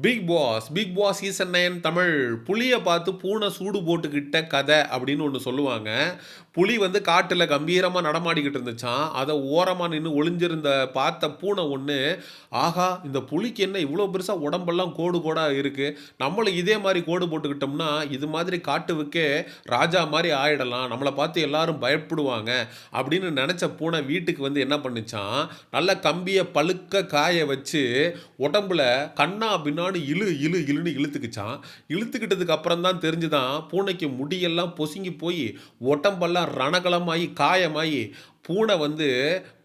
Big Boss season 9 Tamil புலியை பார்த்து பூனை சூடு போட்டுக்கிட்ட கதை அப்படின்னு ஒன்று சொல்லுவாங்க. புலி வந்து காட்டில் கம்பீரமாக நடமாடிக்கிட்டு இருந்துச்சான். அதை ஓரமாக நின்று ஒளிஞ்சிருந்த பார்த்த பூனை ஒன்று, ஆஹா இந்த புலிக்கு என்ன இவ்வளோ பெருசாக உடம்பெல்லாம் கோடு கோடாக இருக்குது, நம்மளும் இதே மாதிரி கோடு போட்டுக்கிட்டோம்னா இது மாதிரி காட்டுவுக்கே ராஜா மாதிரி ஆயிடலாம், நம்மளை பார்த்து எல்லாரும் பயப்படுவாங்க அப்படின்னு நினச்ச பூனை வீட்டுக்கு வந்து என்ன பண்ணுச்சான், நல்ல கம்பியை பழுக்க காய வச்சு உடம்புல கண்ணா பின்னாடி இழுன்னு இழுத்துக்குச்சான். இழுத்துக்கிட்டதுக்கு அப்புறம் தான் தெரிஞ்சுதான் பூனைக்கு முடியெல்லாம் பொசுங்கி போய் உடம்பெல்லாம் ரணகலமாகி காயமாகி பூனை வந்து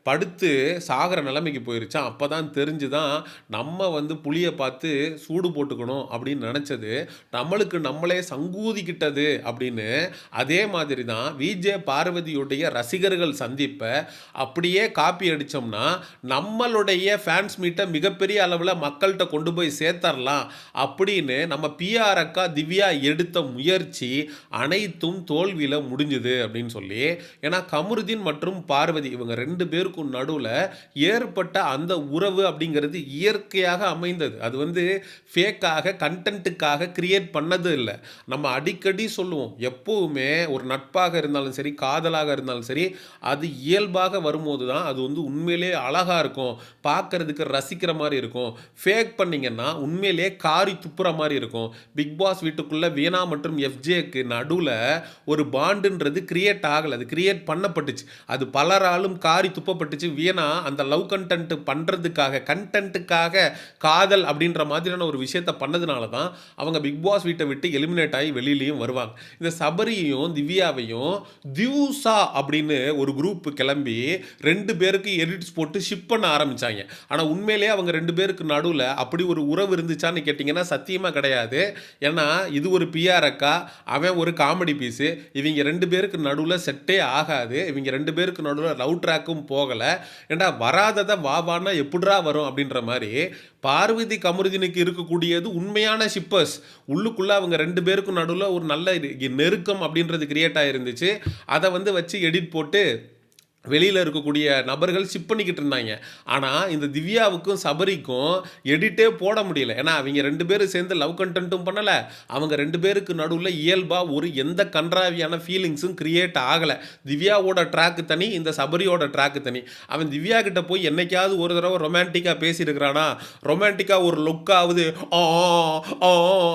படுத்து சாகிற நிலைமைக்கு போயிருச்சான். அப்போ தான் தெரிஞ்சுதான் நம்ம வந்து புளியை பார்த்து சூடு போட்டுக்கணும் அப்படின்னு நினச்சது நம்மளுக்கு நம்மளே சங்கூதிக்கிட்டது அப்படின்னு. அதே மாதிரி தான் விஜே பார்வதியுடைய ரசிகர்கள் சந்திப்பை அப்படியே காப்பி அடித்தோம்னா நம்மளுடைய ஃபேன்ஸ் மீட்டை மிகப்பெரிய அளவில் மக்கள்கிட்ட கொண்டு போய் சேர்த்தரலாம் அப்படின்னு நம்ம பிஆர் அக்கா திவ்யா எடுத்த முயற்சி அனைத்தும் தோல்வியில் முடிஞ்சுது அப்படின்னு சொல்லி. ஏன்னா கமருதீன் மற்றும் பார்வதி இவங்க ரெண்டு பேருக்கும் நடுவில் ஏற்பட்ட அந்த உறவு அப்படிங்கிறது இயற்கையாக அமைந்தது. அது வந்து ஃபேக்காக கண்டென்ட்டுக்காக கிரியேட் பண்ணது இல்லை. நம்ம அடிக்கடி சொல்லுவோம், எப்போவுமே ஒரு நட்பாக இருந்தாலும் சரி காதலாக இருந்தாலும் சரி அது இயல்பாக வரும்போது தான் அது வந்து உண்மையிலே அழகாக இருக்கும், பார்க்கறதுக்கு ரசிக்கிற மாதிரி இருக்கும். ஃபேக் பண்ணிங்கன்னா உண்மையிலே காரி துப்புற மாதிரி இருக்கும். பிக் பாஸ் வீட்டுக்குள்ளே வீணா மற்றும் எஃப்ஜேக்கு நடுவில் ஒரு பாண்டுன்றது கிரியேட் ஆகலை, அது கிரியேட் பண்ணப்பட்டுச்சு. அது பலராலும் காரி துப்பப்பட்டுச்சு. வீணா அந்த லவ் கண்டென்ட் பண்ணுறதுக்காக கண்டென்ட்டுக்காக காதல் அப்படின்ற மாதிரியான ஒரு விஷயத்தை பண்ணதுனால தான் அவங்க பிக் பாஸ் வீட்டை விட்டு எலிமினேட் ஆகி வெளியிலையும் வருவாங்க. இந்த சபரியையும் திவ்யாவையும் திவ்சா அப்படின்னு ஒரு குரூப் கிளம்பி ரெண்டு பேருக்கு எடிட்ஸ் போட்டு ஷிப் பண்ண ஆரம்பித்தாங்க. ஆனால் உண்மையிலேயே அவங்க ரெண்டு பேருக்கு நடுவில் அப்படி ஒரு உறவு இருந்துச்சான்னு கேட்டிங்கன்னா சத்தியமாக கிடையாது. ஏன்னா இது ஒரு பிஆர் அக்கா, அவன் ஒரு காமெடி பீஸு, இவங்க ரெண்டு பேருக்கு நடுவில் செட்டே ஆகாது. இவங்க ரெண்டு பேருக்கு நடுவில் லவ் ட்ராக்கும் போகலை. ஏண்டா வராததை வாவானா எப்படிரா வரும் அப்படின்ற மாதிரி பார்வதி கமருதீனுக்கு இருக்கக்கூடியது உண்மையான ஷிப்பர்ஸ். உள்ளுக்குள்ளே அவங்க ரெண்டு பேருக்கும் நடுவில் ஒரு நல்ல நெருக்கம் அப்படின்றது கிரியேட் ஆகிருந்துச்சு. அதை வந்து வச்சு எடிட் போட்டு வெளியில் இருக்கக்கூடிய நபர்கள் ஷிப் பண்ணிக்கிட்டு இருந்தாங்க. ஆனால் இந்த திவ்யாவுக்கும் சபரிக்கும் எடிட்டே போட முடியல. ஏன்னா அவங்க ரெண்டு பேரும் சேர்ந்து லவ் கண்டென்ட்டும் பண்ணலை, அவங்க ரெண்டு பேருக்கு நடுவில் இயல்பாக ஒரு எந்த கன்றாவியான ஃபீலிங்ஸும் கிரியேட் ஆகலை. திவ்யாவோட ட்ராக்கு தனி, இந்த சபரியோட ட்ராக்கு தனி. அவன் திவ்யா கிட்ட போய் என்னைக்காவது ஒரு தடவை ரொமான்டிக்காக பேசியிருக்கிறானா, ரொமான்டிக்காக ஒரு லுக்காவது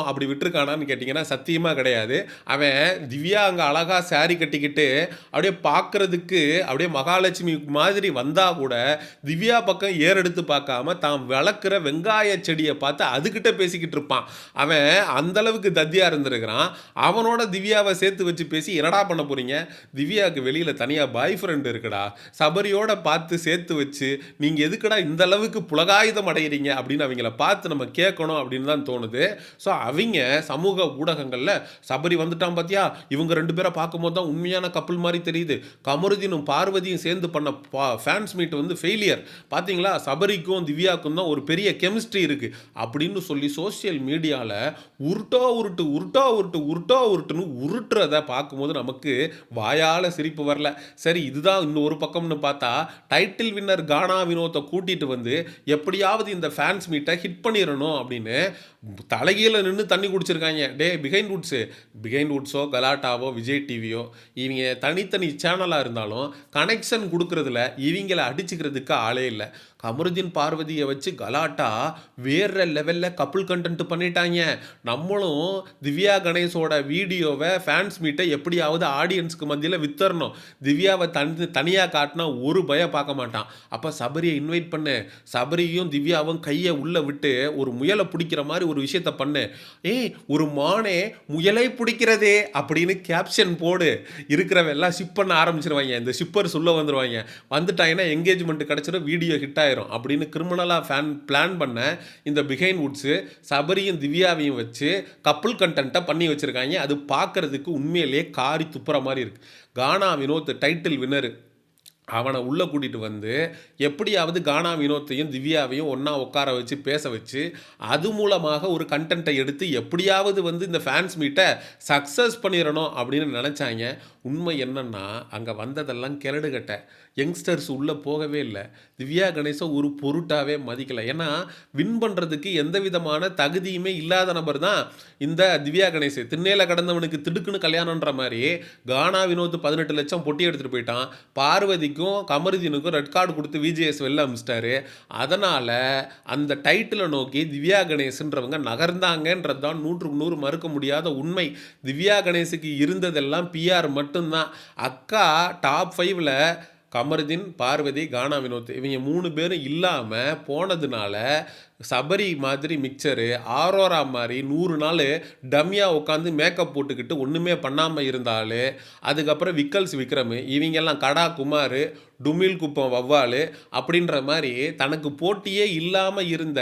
அப்படி விட்டுருக்கானான்னு கேட்டிங்கன்னா சத்தியமாக கிடையாது. அவன் திவ்யா அங்கே அழகாக சாரி கட்டிக்கிட்டு அப்படியே பார்க்குறதுக்கு அப்படியே மகாலட்சுமி மாதிரி வந்தா கூட திவ்யா பக்கம் ஏறெடுத்து பார்க்காம தான் வளர்க்குற வெங்காய செடியை பார்த்து அதுகிட்ட பேசிக்கிட்டு இருப்பான். அவன் அந்த அளவுக்கு தத்தியா இருந்திருக்கிறான். அவனோட திவ்யாவை சேர்த்து வச்சு பேசி என்னடா பண்ண போறீங்க, திவ்யாவுக்கு வெளியில் தனியாக பாய் ஃப்ரெண்ட் இருக்குடா, சபரியோட பார்த்து சேர்த்து வச்சு நீங்கள் எதுக்குடா இந்த அளவுக்கு புலகாயுதம் அடைகிறீங்க அப்படின்னு அவங்கள பார்த்து நம்ம கேட்கணும் அப்படின்னு தான் தோணுது. ஸோ அவங்க சமூக ஊடகங்களில் சபரி வந்துட்டான் பார்த்தியா, இவங்க ரெண்டு பேரை பார்க்கும்போது தான் உண்மையான கப்பல் மாதிரி தெரியுது, கமருதீனும் பார்வதி சேர்ந்து பண்ண ஃபேன்ஸ் மீட் வந்து ஃபெயிலியர், பார்த்தீங்களா சபரிக்கும் திவ்யாவுக்கும் தான் ஒரு பெரிய கெமிஸ்ட்ரி இருக்குது அப்படின்னு சொல்லி சோசியல் மீடியாவில் உருட்டுன்னு உருட்டுறதை பார்க்கும்போது நமக்கு வாயால் சிரிப்பு வரல. சரி இதுதான் இன்னொரு பக்கம்னு பார்த்தா டைட்டில் வின்னர் கானா வினோத்தை கூட்டிகிட்டு வந்து எப்படியாவது இந்த ஃபேன்ஸ் மீட்டை ஹிட் பண்ணிடணும் அப்படின்னு தலைகீழ நின்று தண்ணி குடிச்சிருக்காங்க. பிகைண்ட் வுட்ஸோ கலாட்டாவோ விஜய் டிவியோ இவங்க தனித்தனி சேனலாக இருந்தாலும் கனெக்ஷன் கொடுக்கறதுல இவங்களை அடிச்சுக்கிறதுக்கு ஆளே இல்லை. கமருதீன் பார்வதியை வச்சு கலாட்டா வேற லெவலில் கப்புள் கண்டென்ட் பண்ணிட்டாங்க. நம்மளும் திவ்யா கணேஷோட வீடியோவை ஃபேன்ஸ் மீட்டை எப்படியாவது ஆடியன்ஸுக்கு மத்தியில் வித்தரணும். திவ்யாவை தனியாக காட்டினா ஒரு பயம் பார்க்க மாட்டான். அப்போ சபரியை இன்வைட் பண்ணு, சபரியும் திவ்யாவும் கையை உள்ளே விட்டு ஒரு முயலை பிடிக்கிற மாதிரி ஒரு விஷயத்த பண்ணு, ஒரு மானே முயலை பிடிக்கிறதே அப்படின்னு கேப்ஷன் போடு. இருக்கிறவ எல்லாம் ஷிப் பண்ண ஆரம்பிச்சிருவாங்க. இந்த ஷிப்பர் சொல்ல வந்துடுவாங்க. வந்துட்டாங்கன்னா என்கேஜ்மெண்ட் கிடச்சிடும், வீடியோ ஹிட் ஆயிரும் அப்படின்னு கிரிமினலாக பிளான் பண்ண இந்த பிகைண்ட் வுட்ஸு சபரியும் திவ்யாவையும் வச்சு கப்புள் கண்டென்ட்டை பண்ணி வச்சுருக்காங்க. அது பார்க்குறதுக்கு உண்மையிலேயே காரி துப்புற மாதிரி இருக்குது. கானா வினோத் டைட்டில் வின்னர், அவனை உள்ளே கூட்டிகிட்டு வந்து எப்படியாவது கானா வினோத்தையும் திவ்யாவையும் ஒன்றா உட்கார வச்சு பேச வச்சு அது மூலமாக ஒரு கண்டென்ட்டை எடுத்து எப்படியாவது வந்து இந்த ஃபேன்ஸ் மீட்டை சக்ஸஸ் பண்ணிடணும் அப்படின்னு நினச்சாங்க. உண்மை என்னன்னா, அங்க வந்ததெல்லாம் கெலடு கட்ட. யங்ஸ்டர்ஸ் உள்ள போகவே இல்ல. திவ்யா கணேச ஒரு பொருட்டாவே மதிக்கல. ஏன்னா, வின் பண்றதுக்கு எந்த விதமான தகுதியுமே இல்லாத நபர் தான் இந்த திவ்யா கணேஷ். திண்ணையில கடந்தவனுக்கு திடுக்குன்னு கல்யாணம்ன்ற மாரி, கானா வினோத் 18,00,000 பொட்டி எடுத்துட்டு போயிட்டான். பார்வதிக்கும், கமருதீனுக்கும் ரெட் கார்டு குடுத்து விஜிஎஸ் வெளில அனுப்பிச்சிட்டாரு. அதனால அந்த டைட்டில நோக்கி திவ்யா கணேஷ்ன்றவங்க நகர்ந்தாங்கன்றது தான் 100க்கு 100 மறுக்க முடியாத உண்மை. திவ்யா கணேஷுக்கு இருந்ததெல்லாம் பிஆர் மட்டும்தான். அக்கா டாப் 5ல கமருதீன், பார்வதி, கானா வினோத் இவங்க 3 பேரும் இல்லாம போனதுனால, சபரி மாதிரி மிக்சரு, ஆரோரா மாரி 100 நாளு டம்மியா உட்காந்து மேக்கப் போட்டுக்கிட்டு ஒண்ணுமே பண்ணாம இருந்தாலு, அதுக்கப்புறம் விக்கல்ஸ் விக்ரம் இவங்கெல்லாம் கடா குமாரு, டுமில் குப்பம் வவ்வாலு அப்படின்ற மாரி தனக்கு போட்டியே இல்லாம இருந்த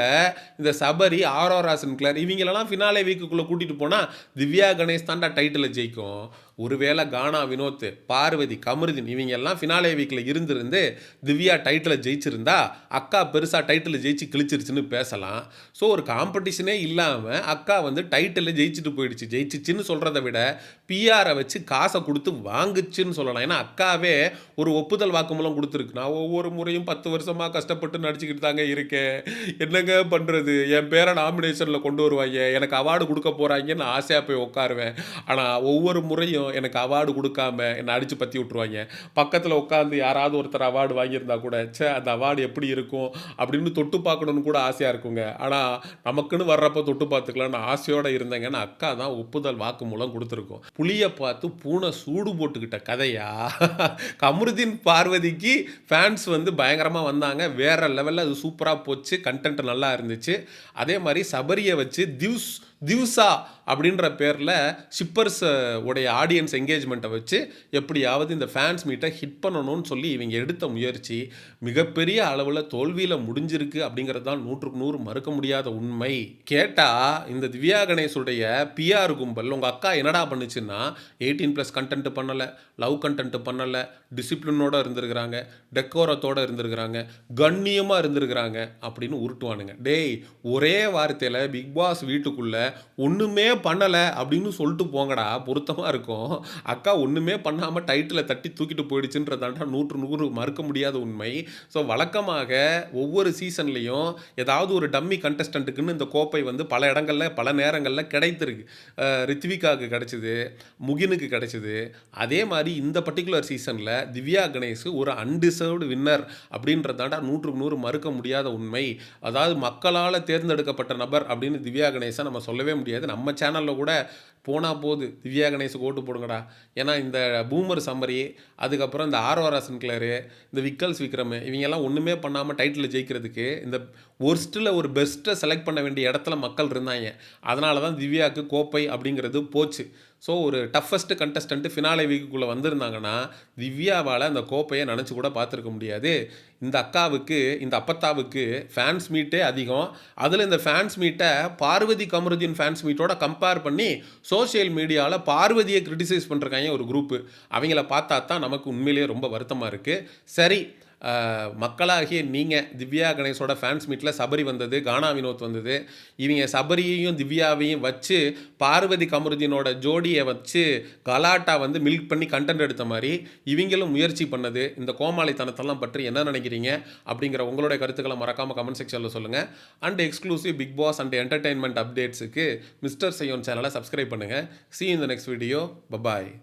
இந்த சபரி, ஆரோரா சின்க்ளர் இவங்களெல்லாம் ஃபினாலே வீக்குக்குள்ள கூட்டிட்டு போனா, திவ்யா கணேஷ் தான்டா டைட்டில ஜெயிக்கும். ஒருவேளை கானா வினோத், பார்வதி, கமருதீன் இவங்கெல்லாம் ஃபினாலே வீக்ல இருந்திருந்து திவ்யா டைட்டில ஜெயிச்சிருந்தா, அக்கா பெருசா டைட்டில ஜெயிச்சு கிழிச்சிருச்சுன்னு பேசலாம். ஸோ ஒரு காம்படிஷனே இல்லாம அக்கா வந்து டைட்டில ஜெயிச்சுட்டு போயிடுச்சு. ஜெயிச்சுச்சுன்னு சொல்றத விட, பிஆர வச்சு காச குடுத்து வாங்குச்சுன்னு சொல்லலாம். ஏன்னா அக்காவே ஒரு ஒப்புதல் வாக்குமூலம் குடுத்துருக்கு. நான் ஒவ்வொரு முறையும் 10 வருஷமா கஷ்டப்பட்டு நடிச்சுக்கிட்டு தாங்க இருக்கேன். என்னங்க பண்றது? என் பேர நாமினேஷன்ல கொண்டு வருவாய்ங்க. எனக்கு அவார்டு குடுக்க போறாய்ங்கன்னு ஆசையா போய் உட்காருவேன். ஆனா ஒவ்வொரு முறையும் எனக்கு அவார்டு குடுக்காம என்ன அடிச்சு பத்தி விட்டுருவாய்ங்க. பக்கத்துல உட்கார்ந்து யாராவது ஒருத்தர் அவார்டு வாங்கியிருந்தா கூட, ச்சே அந்த அவார்டு எப்படி இருக்கும்? அப்படின்னு தொட்டு பார்க்கணும்னு கூட ஆசையா இருக்குங்க. ஆனா நமக்குன்னு வர்றப்ப தொட்டு பார்த்துக்கலாம்னு ஆசையோட இருந்தேங்கன்னு அக்கா தான் ஒப்புதல் வாக்குமூலம் குடுத்துருக்கும். புலிய பார்த்து பூனை சூடு போட்டுக்கிட்ட கதையா? கமருதீன், பார்வதிக்கு ஃபேன்ஸ் வந்து பயங்கரமா வந்தாங்க. வேற லெவல்ல அது சூப்பரா போச்சு. கன்டென்ட் நல்லா இருந்துச்சு. அதே மாரி சபரிய வச்சு திவ்சா அப்படின்ற பேர்ல ஷிப்பர்ஸ் உடைய ஆடியன்ஸ் என்கேஜ்மெண்ட்டை வச்சு எப்படியாவது இந்த ஃபேன்ஸ் மீட்டை ஹிட் பண்ணணும்னு சொல்லி இவங்க எடுத்த முயற்சி மிகப்பெரிய அளவில் தோல்வியில் முடிஞ்சிருக்கு அப்படிங்கிறது தான் 100க்கு 100 மறுக்க முடியாத உண்மை. கேட்டால் இந்த திவ்யா கணேஷுடைய பிஆர் கும்பல் உங்கள் அக்கா என்னடா பண்ணுச்சுன்னா 18+ கண்டென்ட் பண்ணலை, லவ் கண்டென்ட் பண்ணலை, டிசிப்ளினோடு இருந்திருக்கிறாங்க, டெக்கோரத்தோடு இருந்திருக்கிறாங்க, கண்ணியமாக இருந்திருக்கிறாங்க அப்படின்னு உருட்டுவானுங்க. டேய் ஒரே வார்த்தையில் பிக் பாஸ் வீட்டுக்குள்ளே ஒன்றுமே பண்ணலை அப்படின்னு சொல்லிட்டு போங்கடா, பொருத்தமாக இருக்கும். அக்கா ஒன்றுமே பண்ணாமல் டைட்டிலை தட்டி தூக்கிட்டு போயிடுச்சுன்றதாண்டா 100க்கு 100 மறுக்க முடியாத உண்மை. ஸோ வழக்கமாக ஒவ்வொரு சீசன்லேயும் ஏதாவது ஒரு டம்மி கண்டஸ்டண்ட்டுக்குன்னு இந்த கோப்பை வந்து பல இடங்களில் பல நேரங்களில் கிடைத்திருக்கு. ரித்விகாவுக்கு கிடைச்சிது, முகினுக்கு கிடைச்சிது. அதே மாதிரி இந்த பர்டிகுலர் சீசனில் திவ்யா கணேஷ் ஒரு அன்டிசர்வ்டு வின்னர் அப்படின்றதாண்டா 100க்கு 100 மறுக்க முடியாத உண்மை. அதாவது மக்களால் தேர்ந்தெடுக்கப்பட்ட நபர் அப்படின்னு திவ்யா கணேசை நம்ம சொல்லவே முடியாது. நம்ம சேனலில் கூட போனா போது திவ்யா கணேஷுக்கு ஓட்டு போடுங்கடா. ஏன்னா இந்த பூமர் சம்மரி, அதுக்கப்புறம் இந்த ஆர்ஆர் சின்க்ளரு, இந்த விக்கல்ஸ் விக்ரம் இவங்கெல்லாம் ஒன்றுமே பண்ணாமல் டைட்டில் ஜெயிக்கிறதுக்கு இந்த ஒர்ஸ்ட்டில் ஒரு பெஸ்ட்டை செலக்ட் பண்ண வேண்டிய இடத்துல மக்கள் இருந்தாங்க. அதனால தான் திவ்யாவுக்கு கோப்பை அப்படிங்கிறது போச்சு. ஸோ ஒரு டஃபஸ்ட் கண்டஸ்டன்ட் ஃபினாலே வீக்குள்ளே வந்திருந்தாங்கன்னா திவ்யாவால் அந்த கோப்பையை நினச்சி கூட பார்த்துருக்க முடியாது. இந்த அக்காவுக்கு, இந்த அப்பத்தாவுக்கு ஃபேன்ஸ் மீட்டே அதிகம். அதில் இந்த ஃபேன்ஸ் மீட்டை பார்வதி கமருதீன் ஃபேன்ஸ் மீட்டோட கம்பேர் பண்ணி சோஷியல் மீடியாவில் பார்வதியை கிரிட்டிசைஸ் பண்ணுறாங்க ஒரு குரூப்பு. அவங்கள பார்த்தா தான் நமக்கு உண்மையிலேயே ரொம்ப வருத்தமாக இருக்குது. சரி, மக்களாகிய நீங்கள் திவ்யா கணேஷோட ஃபேன்ஸ் மீட்டில் சபரி வந்தது, கானா வினோத் வந்தது. இவங்க சபரியையும் திவ்யாவையும் வச்சு பார்வதி கமருதீனோட ஜோடியை வச்சு கலாட்டா வந்து மில்க் பண்ணி கண்டென்ட் எடுத்த மாதிரி இவங்களும் முயற்சி பண்ணது. இந்த கோமாளித்தனத்தெல்லாம் பற்றி என்ன நினைக்கிறீங்க அப்படிங்கிற உங்களுடைய கருத்துக்களை மறக்காமல் கமெண்ட் செக்ஷனில் சொல்லுங்கள். And exclusive Bigg Boss and entertainment அப்டேட்ஸுக்கு மிஸ்டர் சையோன் சேனலை சப்ஸ்கிரைப் பண்ணுங்கள். See you in the next video. Bye bye.